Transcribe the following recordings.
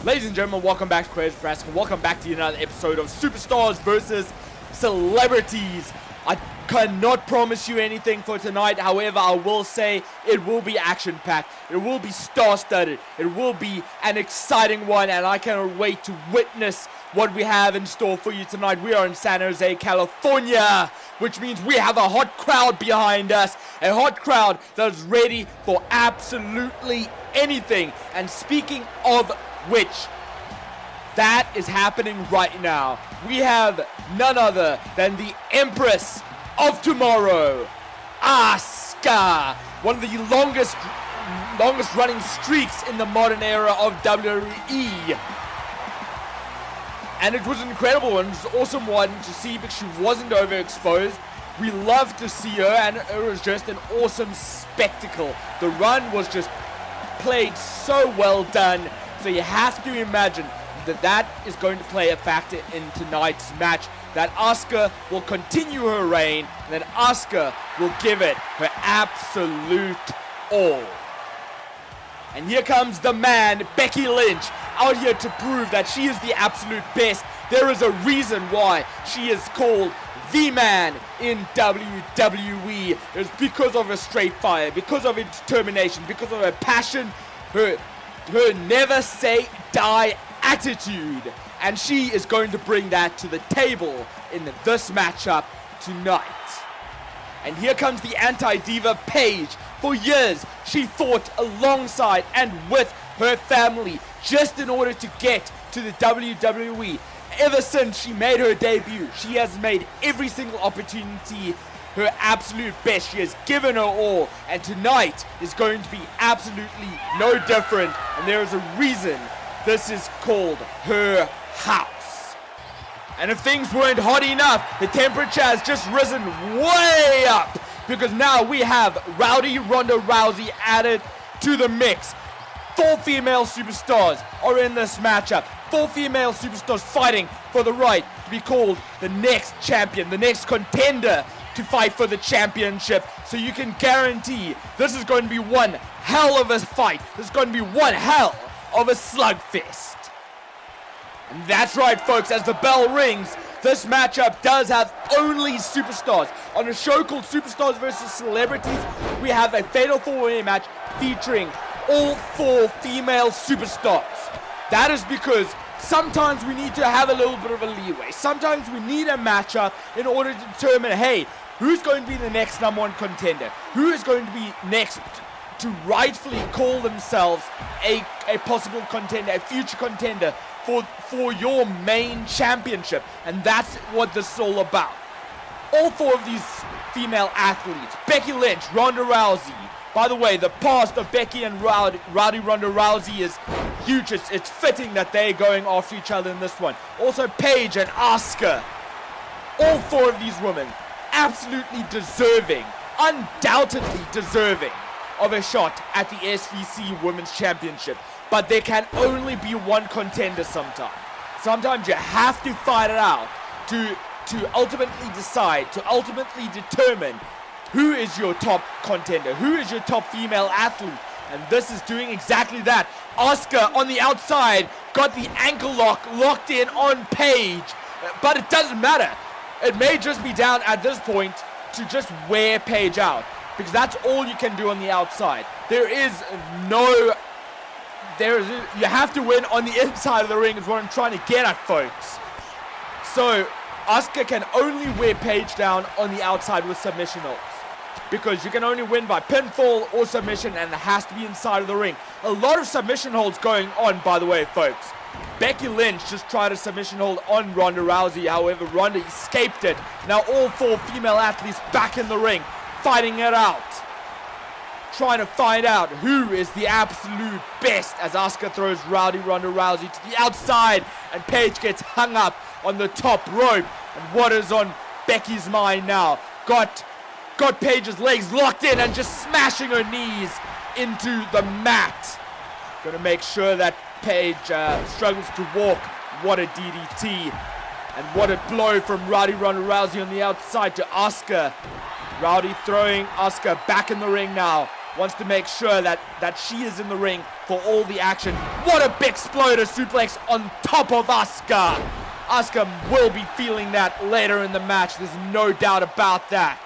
Ladies and gentlemen, welcome back to Pro-Wrasslin. Welcome back to another episode of Superstars versus Celebrities. I cannot promise you anything for tonight. However, I will say it will be action-packed. It will be star-studded. It will be an exciting one, and I cannot wait to witness what we have in store for you tonight. We are in San Jose, California, which means we have a hot crowd behind us. A hot crowd that is ready for absolutely anything. And speaking of which, that is happening right now. We have none other than the Empress of Tomorrow, Asuka, one of the longest running streaks in the modern era of WWE. And it was an incredible one. It was an awesome one to see because she wasn't overexposed. We love to see her, and it was just an awesome spectacle. The run was just played so well done. So you have to imagine that is going to play a factor in tonight's match. That Asuka will continue her reign, and that Asuka will give it her absolute all. And here comes the man, Becky Lynch, out here to prove that she is the absolute best. There is a reason why she is called the man in WWE. It's because of her straight fire, because of her determination, because of her passion, her never say die attitude. And she is going to bring that to the table in this matchup tonight. And here comes the Anti-Diva Paige. For years, she fought alongside and with her family just in order to get to the WWE. Ever since she made her debut, she has made every single opportunity her absolute best. She has given her all, and tonight is going to be absolutely no different, and there is a reason this is called her house. And if things weren't hot enough, the temperature has just risen way up, because now we have Rowdy Ronda Rousey added to the mix. 4 female superstars are in this matchup. 4 female superstars fighting for the right to be called the next champion, the next contender to fight for the championship. So you can guarantee this is going to be one hell of a fight. This is going to be one hell of a slugfest. And that's right, folks, as the bell rings, this matchup does have only superstars. On a show called Superstars vs. Celebrities, we have a Fatal 4-Way match featuring all 4 female superstars. That is because sometimes we need to have a little bit of a leeway. Sometimes we need a matchup in order to determine, hey, who's going to be the next #1 contender? Who is going to be next to rightfully call themselves a possible contender, a future contender for your main championship? And that's what this is all about. All 4 of these female athletes, Becky Lynch, Ronda Rousey. By the way, the past of Becky and Rowdy Ronda Rousey is huge. It's fitting that they're going after each other in this one. Also, Paige and Asuka. All 4 of these women absolutely deserving, undoubtedly deserving of a shot at the SVC Women's Championship. But there can only be one contender sometimes. Sometimes you have to fight it out to ultimately decide, to ultimately determine who is your top contender, who is your top female athlete. And this is doing exactly that. Asuka on the outside got the ankle locked in on Paige, but it doesn't matter. It may just be down at this point to just wear Paige out, because that's all you can do on the outside. You have to win on the inside of the ring is what I'm trying to get at, folks. So Asuka can only wear Paige down on the outside with submission holds, because you can only win by pinfall or submission, and it has to be inside of the ring. A lot of submission holds going on, by the way, folks. Becky Lynch just tried a submission hold on Ronda Rousey. However, Ronda escaped it. Now all 4 female athletes back in the ring, fighting it out, trying to find out who is the absolute best, as Asuka throws Rowdy Ronda Rousey to the outside, and Paige gets hung up on the top rope. And what is on Becky's mind now? Got Paige's legs locked in and just smashing her knees into the mat. Gonna make sure that Paige struggles to walk. What a DDT. And what a blow from Rowdy Ronda Rousey on the outside to Asuka. Rowdy throwing Asuka back in the ring now. wants to make sure that she is in the ring for all the action. What a big exploder suplex on top of Asuka. Asuka will be feeling that later in the match. There's no doubt about that.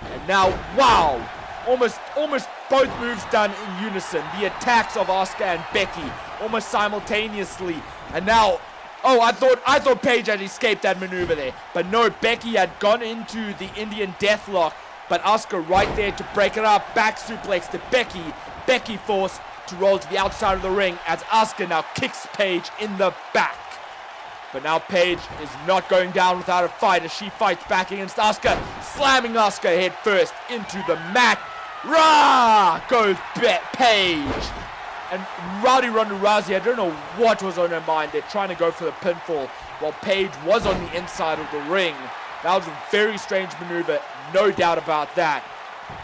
And now, wow, almost both moves done in unison. The attacks of Asuka and Becky almost simultaneously. And now, oh, I thought Paige had escaped that maneuver there. But no, Becky had gone into the Indian Deathlock. But Asuka right there to break it up. Back suplex to Becky. Becky forced to roll to the outside of the ring as Asuka now kicks Paige in the back. But now Paige is not going down without a fight as she fights back against Asuka, slamming Asuka head first into the mat. Rah! Goes Paige. And Rowdy Ronda Rousey, I don't know what was on her mind. They're trying to go for the pinfall while Paige was on the inside of the ring. That was a very strange maneuver, no doubt about that.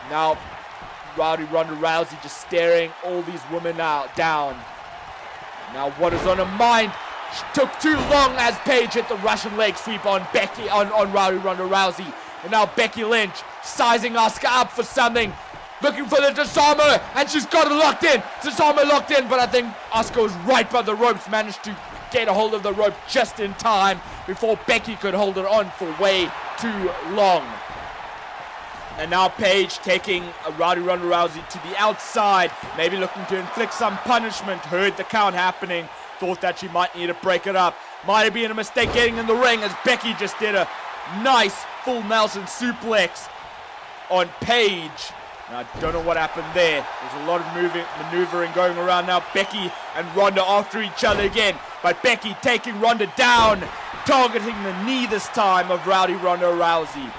Now, Rowdy Ronda Rousey just staring all these women down. Now, what is on her mind? She took too long as Paige hit the Russian leg sweep on Rowdy Ronda Rousey. And now Becky Lynch sizing Asuka up for something. Looking for the disarmer, and she's got it locked in. Disarmer locked in, but I think Asuka was right by the ropes, managed to get a hold of the rope just in time before Becky could hold it on for way too long. And now Paige taking Rowdy Ronda Rousey to the outside, maybe looking to inflict some punishment. Heard the count happening, thought that she might need to break it up. Might have been a mistake getting in the ring as Becky just did a nice full Nelson suplex on Paige. And I don't know what happened there. There's a lot of maneuvering going around now. Becky and Ronda after each other again. But Becky taking Ronda down, targeting the knee this time of Rowdy Ronda Rousey.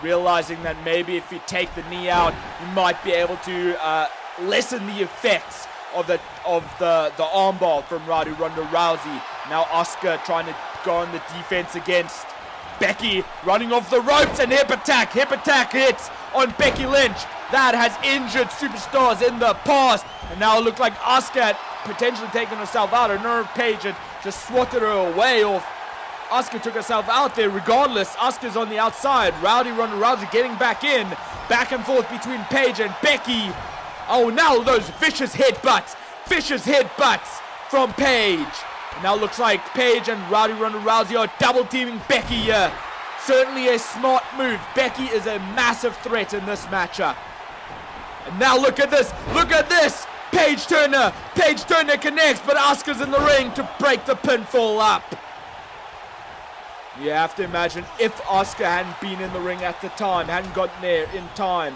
Realizing that maybe if you take the knee out, you might be able to lessen the effects of the armbar from Rowdy Ronda Rousey. Now Asuka trying to go on the defense against Becky, running off the ropes, and hip attack hits on Becky Lynch. That has injured superstars in the past, and now it looked like Asuka had potentially taken herself out. Her nerve Paige had just swatted her away, or Asuka took herself out there. Regardless, Asuka's on the outside. Rowdy Ronda Rousey getting back in, back and forth between Paige and Becky. Oh, now those vicious headbutts from Paige. Now looks like Paige and Rowdy Ronda Rousey are double teaming Becky here. Certainly a smart move. Becky is a massive threat in this matchup. And now look at this. Paige Turner connects, but Asuka's in the ring to break the pinfall up. You have to imagine if Asuka hadn't been in the ring at the time, hadn't gotten there in time,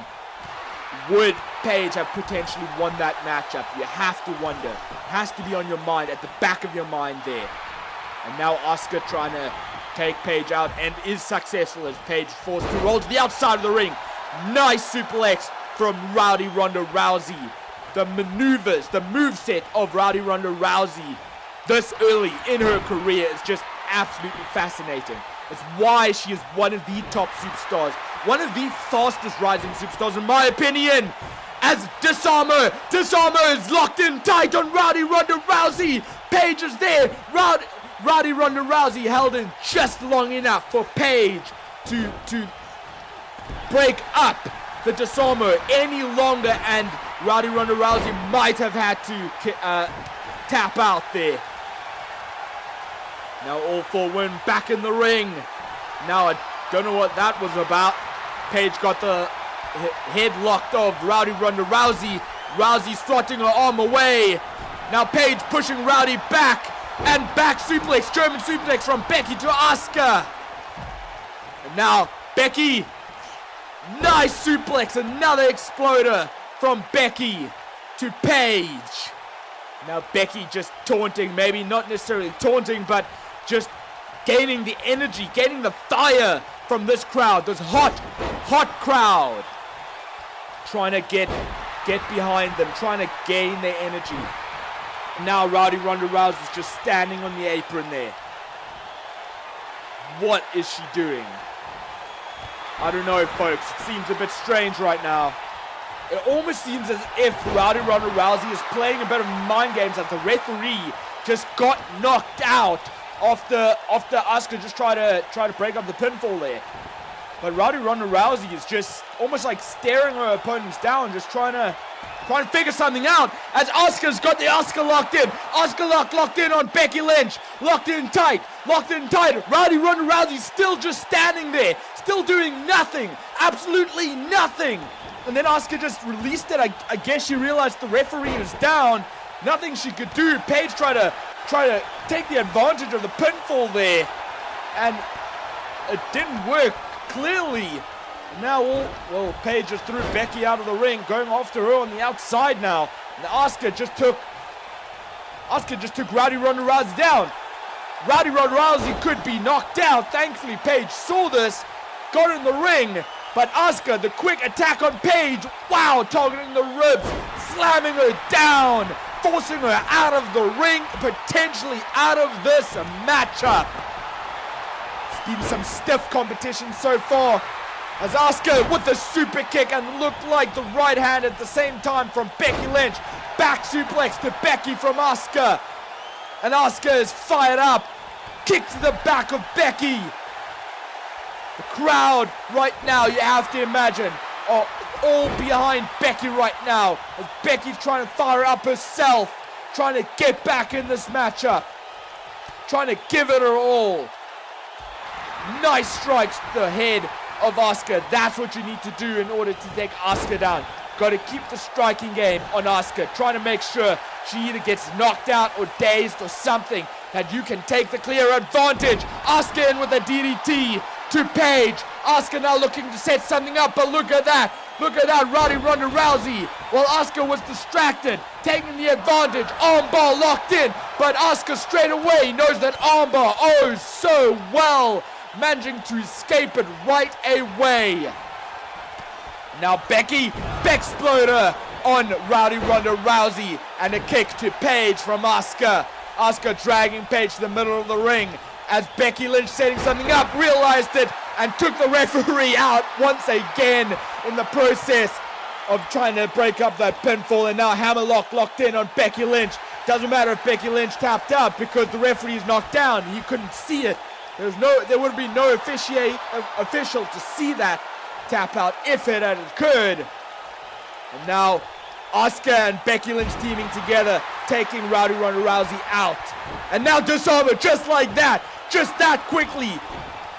would Paige have potentially won that matchup? You have to wonder. It has to be on your mind, at the back of your mind there. And now Asuka trying to take Paige out and is successful as Paige forced to roll to the outside of the ring. Nice suplex from Rowdy Ronda Rousey. The maneuvers, the moveset of Rowdy Ronda Rousey this early in her career is just absolutely fascinating. It's why she is one of the top superstars, one of the fastest rising superstars in my opinion. As Disarmer is locked in tight on Rowdy Ronda Rousey. Paige is there. Rowdy Ronda Rousey held in just long enough for Paige to break up the Disarmer any longer, and Rowdy Ronda Rousey might have had to tap out there. Now all for win, back in the ring. Now I don't know what that was about. Paige got the head locked of Rowdy Ronda Rousey. Rousey swatting her arm away. Now Paige pushing Rowdy back. And back suplex, German suplex from Becky to Asuka. And now Becky. Nice suplex, another exploder from Becky to Paige. Now Becky just taunting, maybe not necessarily taunting, but just gaining the energy, gaining the fire from this crowd, this hot crowd. Trying to get behind them, trying to gain their energy. Now Rowdy Ronda Rousey is just standing on the apron there. What is she doing? I don't know, folks. It seems a bit strange right now. It almost seems as if Rowdy Ronda Rousey is playing a bit of mind games, as the referee just got knocked out after Asuka just tried to break up the pinfall there. But Rowdy Ronda Rousey is just almost like staring her opponents down, just trying to figure something out. As Asuka's got the Asuka locked in. Asuka locked in on Becky Lynch. Locked in tight. Rowdy Ronda Rousey still just standing there. Still doing nothing. Absolutely nothing. And then Asuka just released it. I guess she realized the referee was down. Nothing she could do. Paige tried to take the advantage of the pinfall there. And it didn't work, clearly. Now, Paige just threw Becky out of the ring, going after her on the outside now. And Asuka just took Rowdy Ronda Rousey down. Rowdy Ronda Rousey could be knocked out. Thankfully, Paige saw this, got in the ring. But Asuka, the quick attack on Paige, wow, targeting the ribs, slamming her down, forcing her out of the ring, potentially out of this matchup. It's been some stiff competition so far. As Asuka with the super kick and looked like the right hand at the same time from Becky Lynch. Back suplex to Becky from Asuka. And Asuka is fired up. Kick to the back of Becky. The crowd right now, you have to imagine, are all behind Becky right now. As Becky's trying to fire up herself. Trying to get back in this matchup. Trying to give it her all. Nice strikes to the head of Asuka. That's what you need to do in order to take Asuka down. Got to keep the striking game on Asuka, trying to make sure she either gets knocked out or dazed or something, that you can take the clear advantage. Asuka in with a DDT to Paige. Asuka now looking to set something up, but look at that. Rowdy Ronda Rousey. Well, Asuka was distracted, taking the advantage. Armbar locked in, but Asuka straight away knows that armbar, oh so well, managing to escape it right away. Now Becky, Bexploder on Rowdy Ronda Rousey, and a kick to Paige from Asuka. Asuka dragging Paige to the middle of the ring as Becky Lynch setting something up, realized it, and took the referee out once again in the process of trying to break up that pinfall. And now hammerlock locked in on Becky Lynch. Doesn't matter if Becky Lynch tapped out because the referee is knocked down. He couldn't see it. There would be no official to see that tap out if it had occurred. And now Asuka and Becky Lynch teaming together, taking Rowdy Ronda Rousey out. And now disarmer just like that, just that quickly.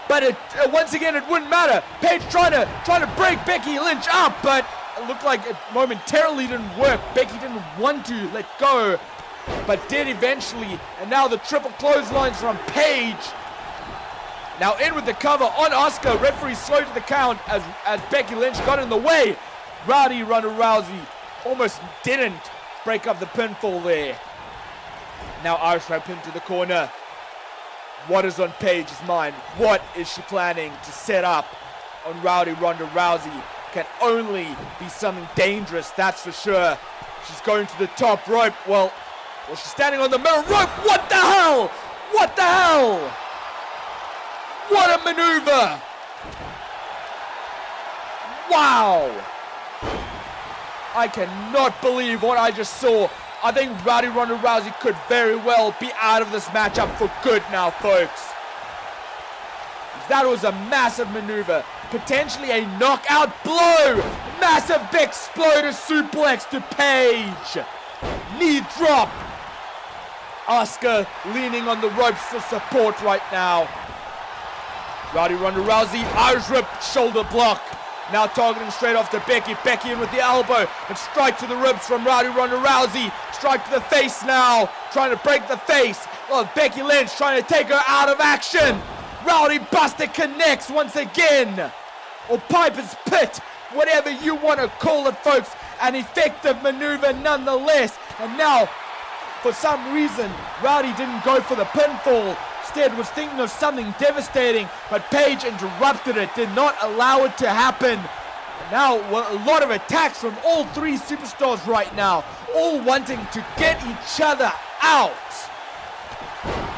But once again, it wouldn't matter. Paige trying to break Becky Lynch up, but it looked like it momentarily didn't work. Becky didn't want to let go, but did eventually. And now the triple clotheslines from Paige. Now in with the cover on Asuka. Referee slowed to the count as Becky Lynch got in the way. Rowdy Ronda Rousey almost didn't break up the pinfall there. Now Irish whip into the corner. What is on Paige's mind? What is she planning to set up on Rowdy Ronda Rousey? Can only be something dangerous, that's for sure. She's going to the top rope. Well, she's standing on the middle rope. What the hell? What the hell? What a maneuver! Wow! I cannot believe what I just saw. I think Rowdy Ronda Rousey could very well be out of this matchup for good now, folks. That was a massive maneuver. Potentially a knockout blow. Massive exploder suplex to Paige. Knee drop. Asuka leaning on the ropes for support right now. Rowdy Ronda Rousey, Irish whip, shoulder block. Now targeting straight off to Becky. Becky in with the elbow. And strike to the ribs from Rowdy Ronda Rousey. Strike to the face now. Trying to break the face. Well, Becky Lynch trying to take her out of action. Rowdy Buster connects once again. Or Piper's Pit. Whatever you want to call it, folks. An effective maneuver nonetheless. And now, for some reason, Rowdy didn't go for the pinfall. Instead was thinking of something devastating, but Paige interrupted it, did not allow it to happen. Now, a lot of attacks from all three superstars right now, all wanting to get each other out.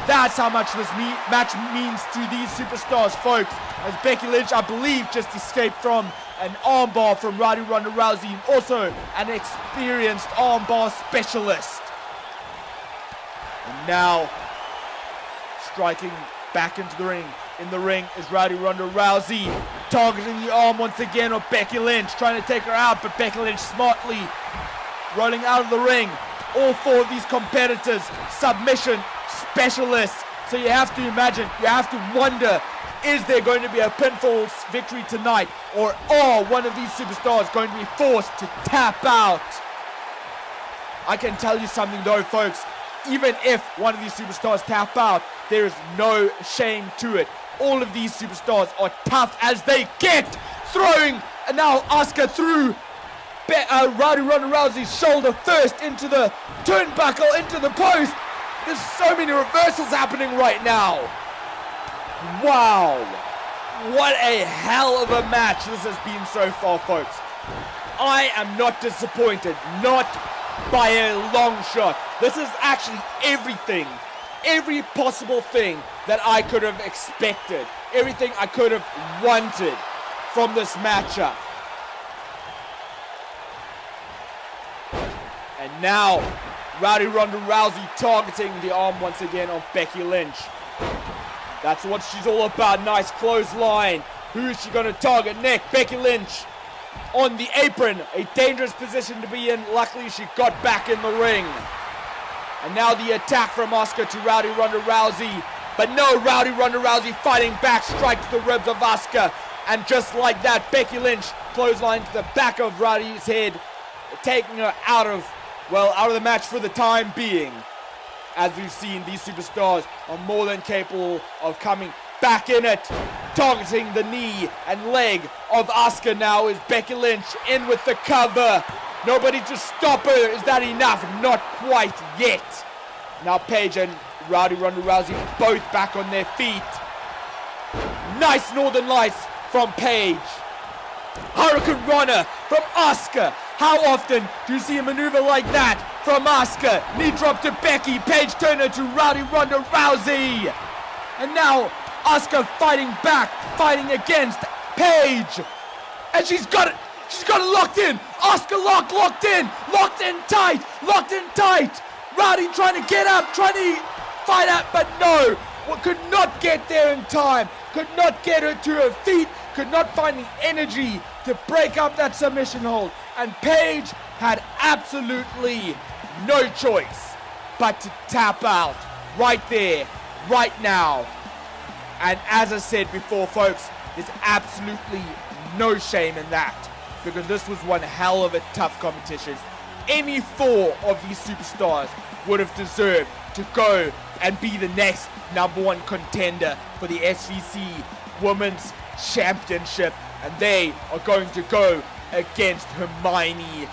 That's how much this match means to these superstars, folks. As Becky Lynch, I believe, just escaped from an armbar from Rowdy Ronda Rousey, and also an experienced armbar specialist. And now, striking back into the ring. in the ring is Rowdy Ronda Rousey, targeting the arm once again of Becky Lynch, trying to take her out, but Becky Lynch smartly rolling out of the ring. All four of these competitors, submission specialists. So you have to imagine, you have to wonder, is there going to be a pinfall victory tonight, or are one of these superstars going to be forced to tap out? I can tell you something though, folks. Even if one of these superstars tap out, there is no shame to it. All of these superstars are tough as they get. Throwing, and now Asuka through Rowdy Ronda Rousey's shoulder first into the turnbuckle, into the post. There's so many reversals happening right now. Wow. What a hell of a match this has been so far, folks. I am not disappointed. Not by a long shot. This is actually everything. Every possible thing that I could have expected. Everything I could have wanted from this matchup. And now, Rowdy Ronda Rousey targeting the arm once again of Becky Lynch. That's what she's all about. Nice clothesline. Who is she going to target next? Becky Lynch on the apron. A dangerous position to be in. Luckily, she got back in the ring. And now the attack from Asuka to Rowdy Ronda Rousey. But no, Rowdy Ronda Rousey fighting back, strikes the ribs of Asuka. And just like that, Becky Lynch clothesline to the back of Rowdy's head, taking her out of the match for the time being. As we've seen, these superstars are more than capable of coming back in it. Targeting the knee and leg of Asuka now is Becky Lynch in with the cover. Nobody to stop her. Is that enough? Not quite yet. Now Paige and Rowdy Ronda Rousey both back on their feet. Nice Northern Lights from Paige. Hurricane Runner from Asuka. How often do you see a maneuver like that from Asuka? Knee drop to Becky. Paige turner to Rowdy Ronda Rousey. And now Asuka fighting back, fighting against Paige. And she's got it locked in. Asuka locked in tight. Rowdy trying to get up, trying to fight out, but no. Could not get there in time. Could not get her to her feet. Could not find the energy to break up that submission hold. And Paige had absolutely no choice but to tap out right there, right now. And as I said before, folks, there's absolutely no shame in that, because this was one hell of a tough competition. Any four of these superstars would have deserved to go and be the next #1 contender for the SVC Women's Championship, and they are going to go against Hermione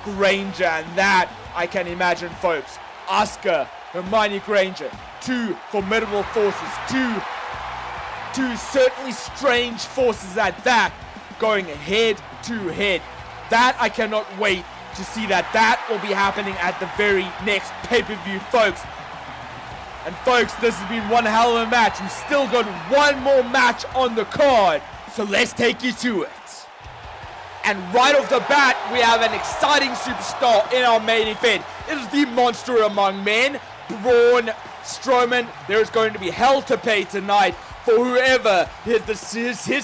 Granger. And that, I can imagine, folks, Asuka, Hermione Granger, two formidable forces, two certainly strange forces at that, going head to head. That I cannot wait to see that. That will be happening at the very next pay-per-view, folks. And folks, this has been one hell of a match. We've still got one more match on the card, so let's take you to it. And right off the bat, we have an exciting superstar in our main event. It is the monster among men, Braun Strowman. There's going to be hell to pay tonight for whoever his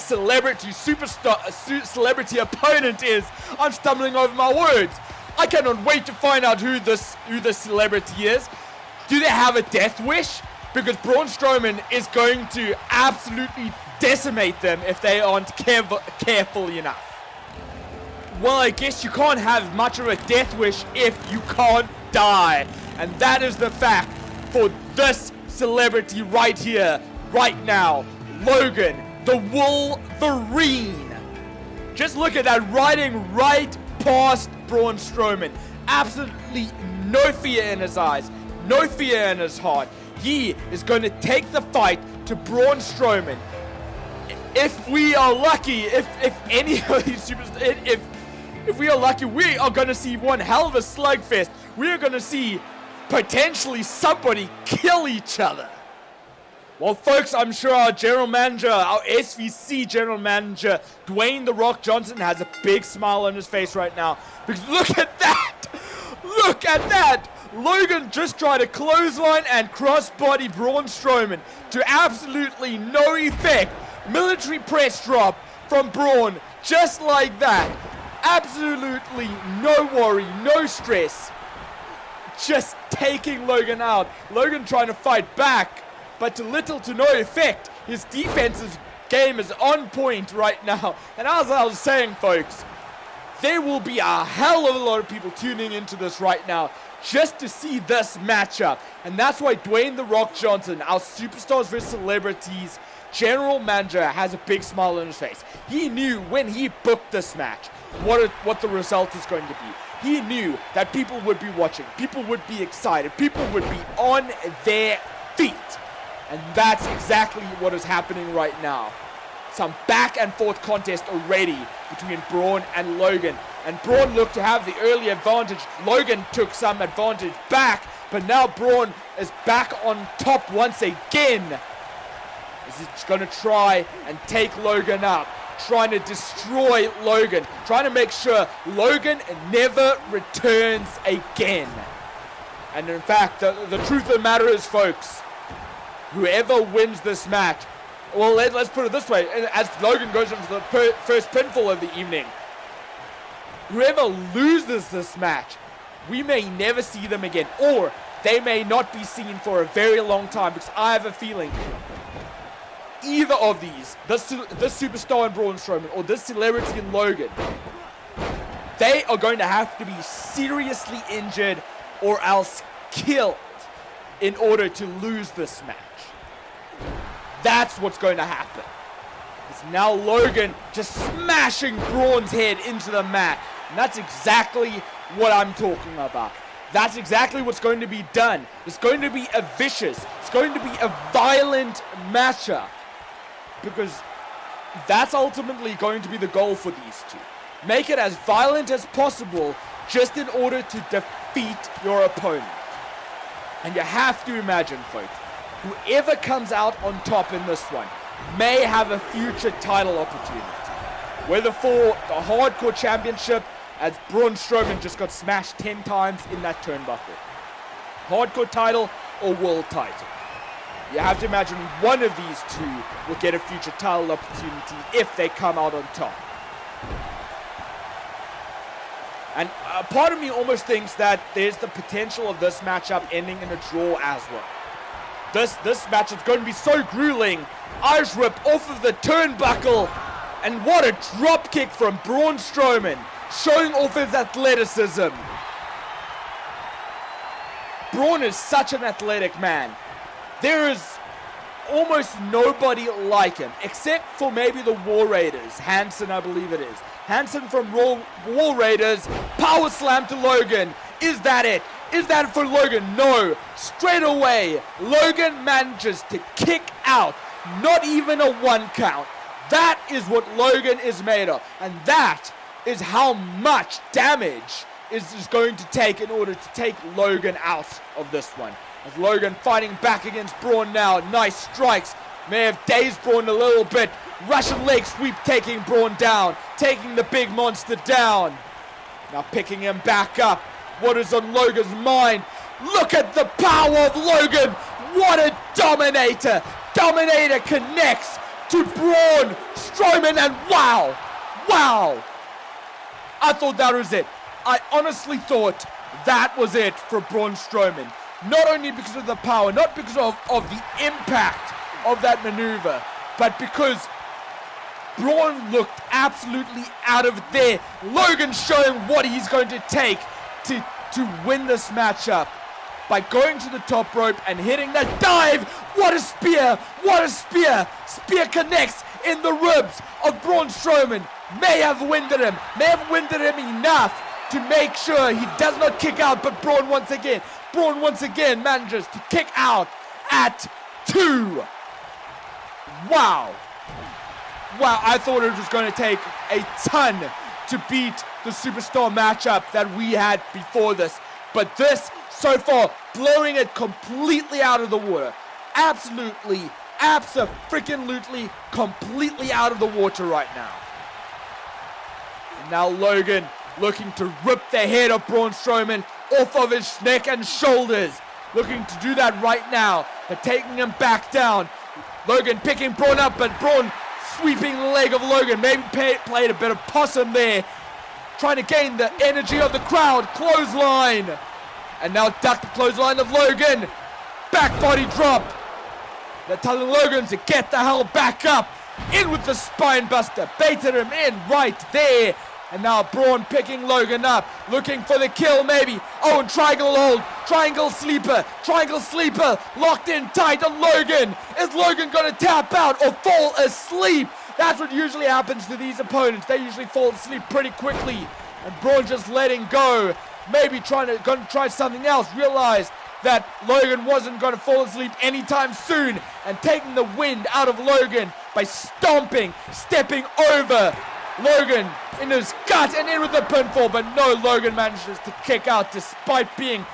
celebrity celebrity opponent is. I'm stumbling over my words. I cannot wait to find out who this celebrity is. Do they have a death wish? Because Braun Strowman is going to absolutely decimate them if they aren't careful enough. Well, I guess you can't have much of a death wish if you can't die. And that is the fact for this celebrity right here, right now. Logan, the Wolverine. Just look at that, riding right past Braun Strowman. Absolutely no fear in his eyes, no fear in his heart. He is going to take the fight to Braun Strowman. If we are lucky, if any of these superstars, if we are lucky, we are going to see one hell of a slugfest. We are going to see potentially somebody kill each other. Well, folks, I'm sure our general manager, our SVC general manager, Dwayne "The Rock" Johnson, has a big smile on his face right now. Because look at that! Look at that! Logan just tried to clothesline and crossbody Braun Strowman to absolutely no effect. Military press drop from Braun, just like that. Absolutely no worry, no stress. Just taking Logan out. Logan trying to fight back, but to little to no effect. His defensive game is on point right now. And as I was saying, folks, there will be a hell of a lot of people tuning into this right now just to see this matchup. And that's why Dwayne "The Rock" Johnson, our Superstars vs. Celebrities general manager, has a big smile on his face. He knew when he booked this match what the result is going to be. He knew that people would be watching, people would be excited, people would be on their feet. And that's exactly what is happening right now. Some back and forth contest already between Braun and Logan. And Braun looked to have the early advantage. Logan took some advantage back, but now Braun is back on top once again. He's going to try and take Logan out, trying to destroy Logan, trying to make sure Logan never returns again. And in fact, the truth of the matter is, folks, whoever wins this match, well, let's put it this way, as Logan goes into the first pinfall of the evening, whoever loses this match, we may never see them again, or they may not be seen for a very long time, because I have a feeling either of these, this superstar in Braun Strowman or this celebrity in Logan, they are going to have to be seriously injured or else killed in order to lose this match. That's what's going to happen. It's now Logan just smashing Braun's head into the mat. And that's exactly what I'm talking about. That's exactly what's going to be done. It's going to be a vicious, it's going to be a violent matchup. Because that's ultimately going to be the goal for these two. Make it as violent as possible just in order to defeat your opponent. And you have to imagine, folks, whoever comes out on top in this one may have a future title opportunity. Whether for the Hardcore Championship, as Braun Strowman just got smashed 10 times in that turnbuckle. Hardcore title or world title. You have to imagine one of these two will get a future title opportunity if they come out on top. And part of me almost thinks that there's the potential of this matchup ending in a draw as well. This match is going to be so grueling. Irish whip off of the turnbuckle. And what a drop kick from Braun Strowman, showing off his athleticism. Braun is such an athletic man. There is almost nobody like him, except for maybe the War Raiders. Hanson, I believe it is. Hanson from War Raiders, power slam to Logan. Is that it? Is that it for Logan? No. Straight away, Logan manages to kick out. Not even a 1 count. That is what Logan is made of. And that is how much damage is going to take in order to take Logan out of this one. As Logan fighting back against Braun now. Nice strikes. May have dazed Braun a little bit. Russian leg sweep taking Braun down. Taking the big monster down. Now picking him back up. What is on Logan's mind? Look at the power of Logan. What a dominator. Dominator connects to Braun Strowman, and wow. Wow. I thought that was it. I honestly thought that was it for Braun Strowman. Not only because of the power, not because of the impact of that maneuver, but because Braun looked absolutely out of there. Logan showing what he's going to take to win this matchup by going to the top rope and hitting that dive. What a spear! What a spear! Spear connects in the ribs of Braun Strowman. May have winded him enough to make sure he does not kick out, but Braun once again manages to kick out at 2. Wow. Wow, I thought it was going to take a ton to beat the superstar matchup that we had before this. But this, so far, blowing it completely out of the water. Absolutely, abso-freaking-lutely, completely out of the water right now. And now Logan looking to rip the head of Braun Strowman. off of his neck and shoulders. Looking to do that right now, but taking him back down. Logan picking Braun up, but Braun sweeping the leg of Logan. Maybe played a bit of possum there. Trying to gain the energy of the crowd. Clothesline. And now duck the clothesline of Logan. Back body drop. They're telling Logan to get the hell back up. In with the spine buster. Baited him in right there. And now Braun picking Logan up. Looking for the kill maybe. Oh, and triangle hold. Triangle sleeper. Triangle sleeper. Locked in tight on Logan. Is Logan going to tap out or fall asleep? That's what usually happens to these opponents. They usually fall asleep pretty quickly. And Braun just letting go. Maybe going to try something else. Realized that Logan wasn't going to fall asleep anytime soon. And taking the wind out of Logan by stomping, stepping over Logan in his gut and in with the pinfall, but no, Logan manages to kick out despite being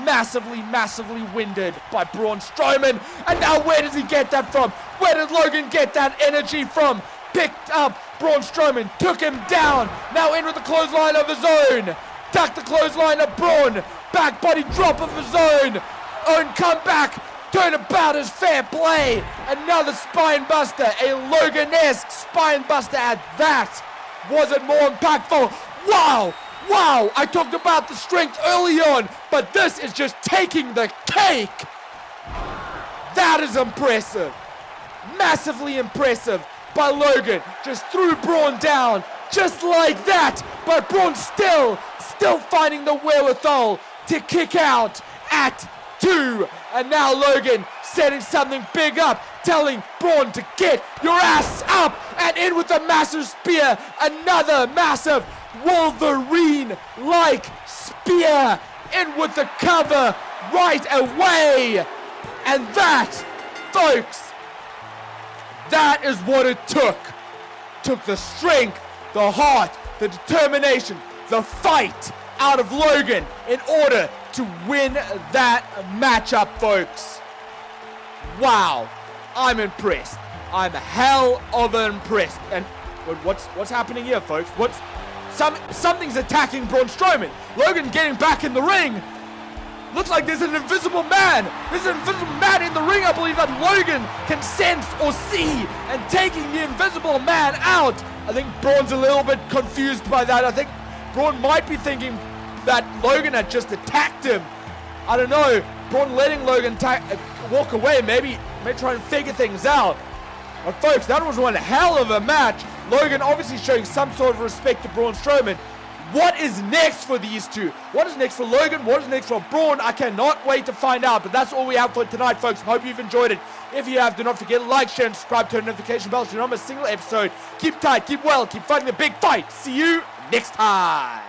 massively winded by Braun Strowman. And now where does he get that from? Where did Logan get that energy from? Picked up Braun Strowman, took him down, now in with the clothesline of his own. Duck the clothesline of Braun, back body drop of his own. Own comeback, turnabout is fair play. Another spine buster, a Logan-esque spine buster at that. Was it more impactful? Wow! Wow! I talked about the strength early on, but this is just taking the cake! That is impressive. Massively impressive by Logan. Just threw Braun down, just like that. But Braun still finding the wherewithal to kick out at 2. And now Logan setting something big up, telling Braun to get your ass up, and in with a massive spear, another massive Wolverine-like spear, in with the cover right away. And that, folks, that is what it took. Took the strength, the heart, the determination, the fight out of Logan in order to win that matchup, folks. Wow, I'm impressed. I'm hell of impressed. And what's happening here, folks? Something's attacking Braun Strowman. Logan getting back in the ring. Looks like there's an invisible man. There's an invisible man in the ring. I believe that Logan can sense or see, and taking the invisible man out. I think Braun's a little bit confused by that. I think Braun might be thinking that Logan had just attacked him. I don't know. Braun letting Logan walk away, maybe trying to figure things out. But folks, that was one hell of a match. Logan obviously showing some sort of respect to Braun Strowman. What is next for these two? What is next for Logan? What is next for Braun? I cannot wait to find out. But that's all we have for tonight, folks. Hope you've enjoyed it. If you have, do not forget to like, share, and subscribe, turn notification bells so you don't miss a single episode. Keep tight, keep well, keep fighting the big fight. See you next time.